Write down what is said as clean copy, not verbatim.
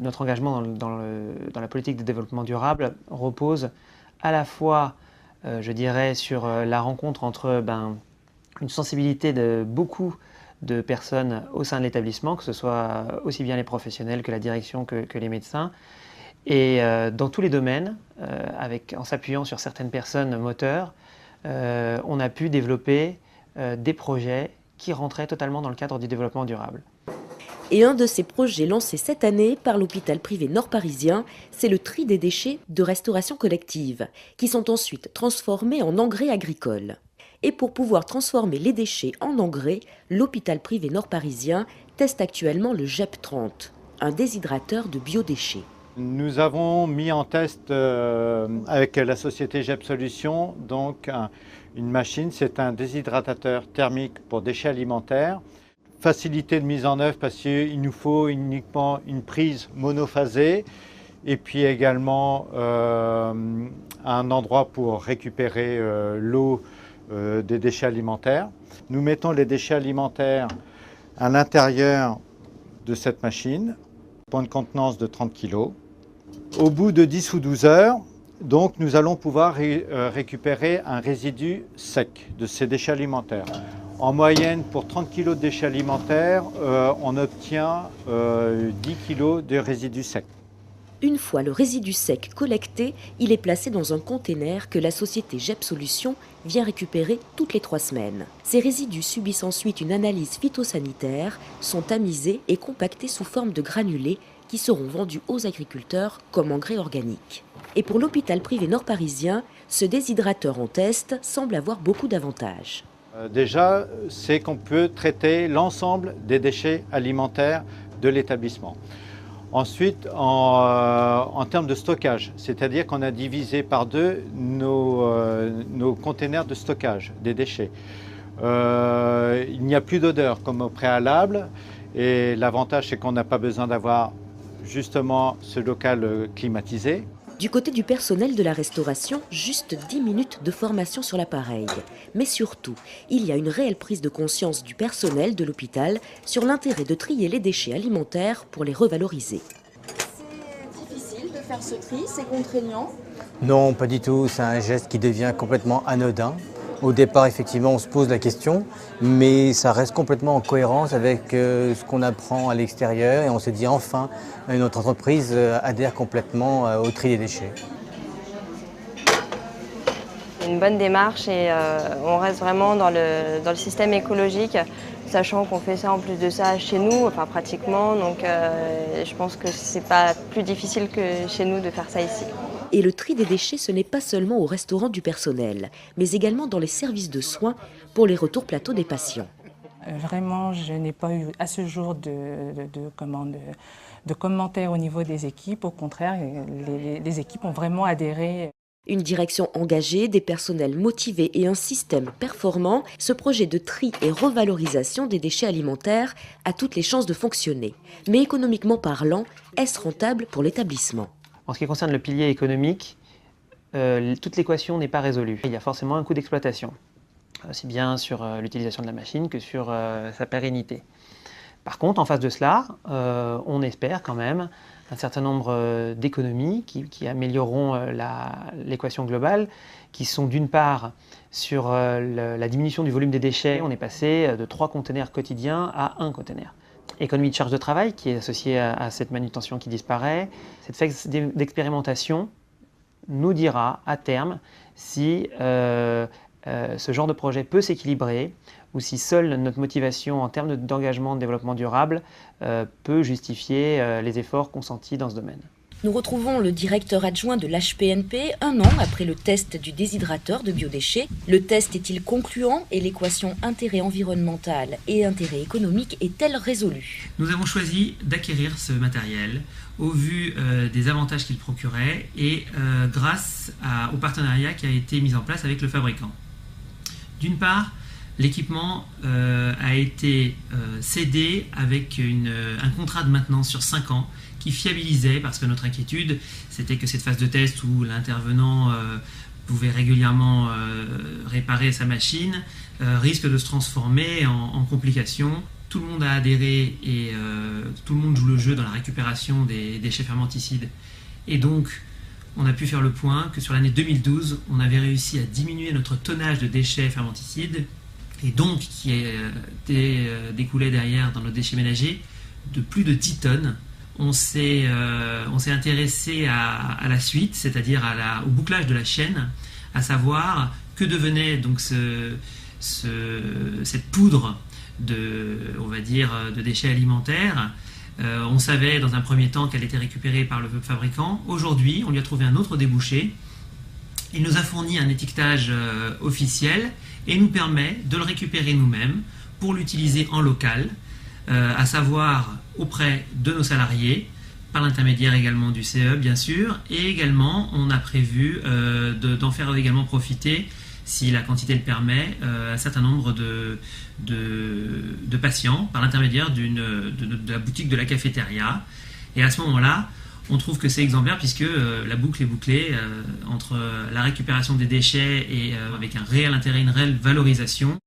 Notre engagement dans la politique de développement durable repose à la fois, je dirais, sur la rencontre entre une sensibilité de beaucoup de personnes au sein de l'établissement, que ce soit aussi bien les professionnels que la direction que les médecins, et dans tous les domaines, en s'appuyant sur certaines personnes moteurs, on a pu développer des projets qui rentraient totalement dans le cadre du développement durable. Et un de ces projets lancés cette année par l'hôpital privé nord-parisien, c'est le tri des déchets de restauration collective, qui sont ensuite transformés en engrais agricoles. Et pour pouvoir transformer les déchets en engrais, l'hôpital privé nord-parisien teste actuellement le GEP30, un déshydrateur de biodéchets. Nous avons mis en test avec la société GEP Solutions une machine, c'est un déshydratateur thermique pour déchets alimentaires. Facilité de mise en œuvre parce qu'il nous faut uniquement une prise monophasée et puis également un endroit pour récupérer l'eau des déchets alimentaires. Nous mettons les déchets alimentaires à l'intérieur de cette machine pour une contenance de 30 kg. Au bout de 10 ou 12 heures, donc, nous allons pouvoir récupérer un résidu sec de ces déchets alimentaires. En moyenne, pour 30 kg de déchets alimentaires, on obtient 10 kg de résidus secs. Une fois le résidu sec collecté, il est placé dans un container que la société GEP Solutions vient récupérer toutes les 3 semaines. Ces résidus subissent ensuite une analyse phytosanitaire, sont tamisés et compactés sous forme de granulés qui seront vendus aux agriculteurs comme engrais organique. Et pour l'hôpital privé nord-parisien, ce déshydrateur en test semble avoir beaucoup d'avantages. Déjà, c'est qu'on peut traiter l'ensemble des déchets alimentaires de l'établissement. Ensuite, en termes de stockage, c'est-à-dire qu'on a divisé par 2 nos containers de stockage des déchets. Il n'y a plus d'odeur comme au préalable et l'avantage c'est qu'on n'a pas besoin d'avoir justement ce local climatisé. Du côté du personnel de la restauration, juste 10 minutes de formation sur l'appareil. Mais surtout, il y a une réelle prise de conscience du personnel de l'hôpital sur l'intérêt de trier les déchets alimentaires pour les revaloriser. C'est difficile de faire ce tri, c'est contraignant? Non, pas du tout. C'est un geste qui devient complètement anodin. Au départ, effectivement, on se pose la question, mais ça reste complètement en cohérence avec ce qu'on apprend à l'extérieur et on se dit enfin, notre entreprise adhère complètement au tri des déchets. Une bonne démarche et on reste vraiment dans le système écologique, sachant qu'on fait ça en plus de ça chez nous, enfin pratiquement, donc je pense que c'est pas plus difficile que chez nous de faire ça ici. Et le tri des déchets, ce n'est pas seulement au restaurant du personnel, mais également dans les services de soins pour les retours plateaux des patients. Vraiment, je n'ai pas eu à ce jour de commentaires au niveau des équipes. Au contraire, les équipes ont vraiment adhéré. Une direction engagée, des personnels motivés et un système performant, ce projet de tri et revalorisation des déchets alimentaires a toutes les chances de fonctionner. Mais économiquement parlant, est-ce rentable pour l'établissement ? En ce qui concerne le pilier économique, toute l'équation n'est pas résolue. Il y a forcément un coût d'exploitation, aussi bien sur l'utilisation de la machine que sur sa pérennité. Par contre, en face de cela, on espère quand même un certain nombre d'économies qui amélioreront l'équation globale, qui sont d'une part sur la diminution du volume des déchets. On est passé de 3 containers quotidiens à 1 container. Économie de charge de travail qui est associée à cette manutention qui disparaît. Cette phase d'expérimentation nous dira à terme si ce genre de projet peut s'équilibrer ou si seule notre motivation en termes d'engagement de développement durable peut justifier les efforts consentis dans ce domaine. Nous retrouvons le directeur adjoint de l'HPNP 1 an après le test du déshydrateur de biodéchets. Le test est-il concluant et l'équation intérêt environnemental et intérêt économique est-elle résolue? Nous avons choisi d'acquérir ce matériel au vu des avantages qu'il procurait et grâce au partenariat qui a été mis en place avec le fabricant. D'une part, l'équipement a été cédé avec un contrat de maintenance sur 5 ans qui fiabilisait, parce que notre inquiétude, c'était que cette phase de test où l'intervenant pouvait régulièrement réparer sa machine risque de se transformer en complications. tout le monde a adhéré et tout le monde joue le jeu dans la récupération des déchets fermenticides. Et donc, on a pu faire le point que sur l'année 2012, on avait réussi à diminuer notre tonnage de déchets fermenticides et donc qui découlait derrière dans nos déchets ménagers de plus de 10 tonnes. On s'est intéressé à la suite, c'est-à-dire au bouclage de la chaîne, à savoir que devenait donc cette poudre de déchets alimentaires. On savait dans un premier temps qu'elle était récupérée par le fabricant. Aujourd'hui, on lui a trouvé un autre débouché. Il nous a fourni un étiquetage officiel et nous permet de le récupérer nous-mêmes pour l'utiliser en local, à savoir auprès de nos salariés, par l'intermédiaire également du CE bien sûr, et également on a prévu d'en faire également profiter, si la quantité le permet, un certain nombre de patients par l'intermédiaire de la boutique de la cafétéria. Et à ce moment-là, on trouve que c'est exemplaire puisque la boucle est bouclée entre la récupération des déchets et avec un réel intérêt, une réelle valorisation.